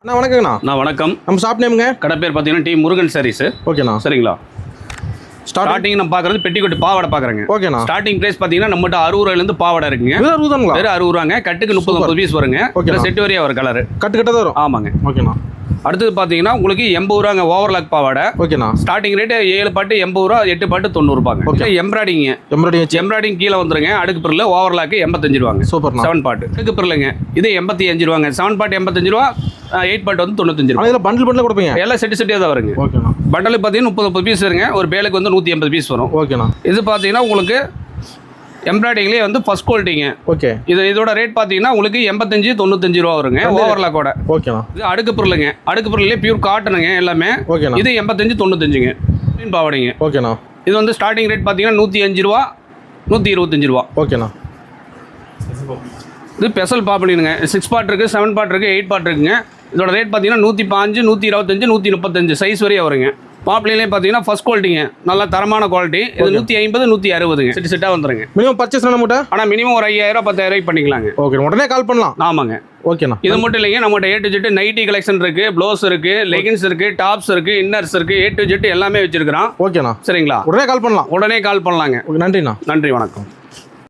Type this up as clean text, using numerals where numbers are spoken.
அண்ணா வணக்கங்கண்ணா. நான் வணக்கம். நம்ம ஷாப் நேமுங்க? கடை பேர் பார்த்தீங்கன்னா டி முருகன் சாரீஸ். ஓகேண்ணா. சரிங்களா? ஸ்டார்டிங் நம்ம பார்க்குறது பெட்டிக்கோட்டு பாவாடை பார்க்குறேங்க. ஓகேண்ணா. ஸ்டார்டிங் பிரைஸ் பார்த்தீங்கன்னா நம்மகிட்ட 60 ரூபாயிலேருந்து பாவாடை இருக்குங்க. வெறும் 60 தானுங்களா? வெறும் 60 ரூபாங்க. கட்டுக்கு 30 பீஸ் வருங்க. ஓகே. செட் வரையா ஒரு கலர் கட்டு கட்டா வரும். ஆமாங்க. ஓகேண்ணா. அடுத்தது பார்த்தீங்கன்னா உங்களுக்கு 80 ரூபாங்க ஓவர்லாக் பாவாடை. ஓகேண்ணா. ஸ்டார்டிங் ரேட்டு 7 பாட்டு 80 ரூபா, 8 பாட்டு 90 ரூபாங்க. ஓகே. எம்ப்ராய்டிங் கீழே வந்துருங்க. அடுக்கு பிறகு ஓவர்லாக்கு 85 ரூபாங்க. சூப்பர். 7 பாட்டு அடுக்கு பிறகுங்க இது 85 ரூபாங்க. 7 பாட்டு 85 ரூபா, 8 பாட்டு வந்து 95 ரூபா. இதில் பண்டில் கொடுப்பீங்க? எல்லாம் செட்டியாக தான் வருங்க. ஓகேண்ணா. பண்டலுக்கு பார்த்தீங்கன்னா 30 பீஸ் வருங்க. ஒரு பேலுக்கு வந்து 180 பீஸ் வரும். ஓகேண்ணா. இது பார்த்தீங்கன்னா உங்களுக்கு எம்ப்ராய்டிங்லேயே வந்து ஃபர்ஸ்ட் குவாலிட்டிங்க. ஓகே. இதோட ரேட் பார்த்தீங்கன்னா உங்களுக்கு 85-95 ரூபா வருங்க ஓவர்லாக்கோட. ஓகேண்ணா. இது அடுக்கு பொருளுங்க. அடுக்கு பொருள்லேயே பியூர் காட்டனுங்க எல்லாமே. ஓகேண்ணா. இது 85-95ங்க பாவாடைங்க. ஓகேண்ணா. இது வந்து ஸ்டார்டிங் ரேட் பார்த்தீங்கன்னா 105 ரூபா, 125 ரூபா. ஓகேண்ணா. இது ஸ்பெஷல் பாப்பலினுங்க. 6 பாட் இருக்குது, 7 பாட் இருக்குது, 8 பாட் இருக்குங்க. இதோட ரேட் பார்த்தீங்கன்னா 105, 125, 135 சைஸ் வரையும் வருங்க. பாப்லேயே பார்த்தீங்கன்னா ஃபர்ஸ்ட் குவாலிட்டிங்க. நல்லா தரமான குவாலிட்டி. இது 150, 160ங்க. செட்டாக வந்துருங்க. மினிமம் பர்ச்சேஸ் நம்மகிட்ட ஆனால் மினிமம் ஒரு 5000, 10,000 பண்ணிக்கலாங்க. ஓகே. உடனே கால் பண்ணலாம். ஆமாங்க. ஓகேண்ணா. இது மட்டும் இல்லைங்க, நம்மகிட்ட A to Z nightie collection இருக்குது, ப்ளவுஸ் இருக்குது, லெகின்ஸ் இருக்குது, டாப்ஸ் இருக்குது, இன்னர்ஸ் இருக்குது, A to Z எல்லாமே வச்சிருக்கிறோம். ஓகேண்ணா. சரிங்களா? உடனே கால் பண்ணலாம். உடனே கால் பண்ணலாங்க. நன்றிண்ணா. நன்றி, வணக்கம்.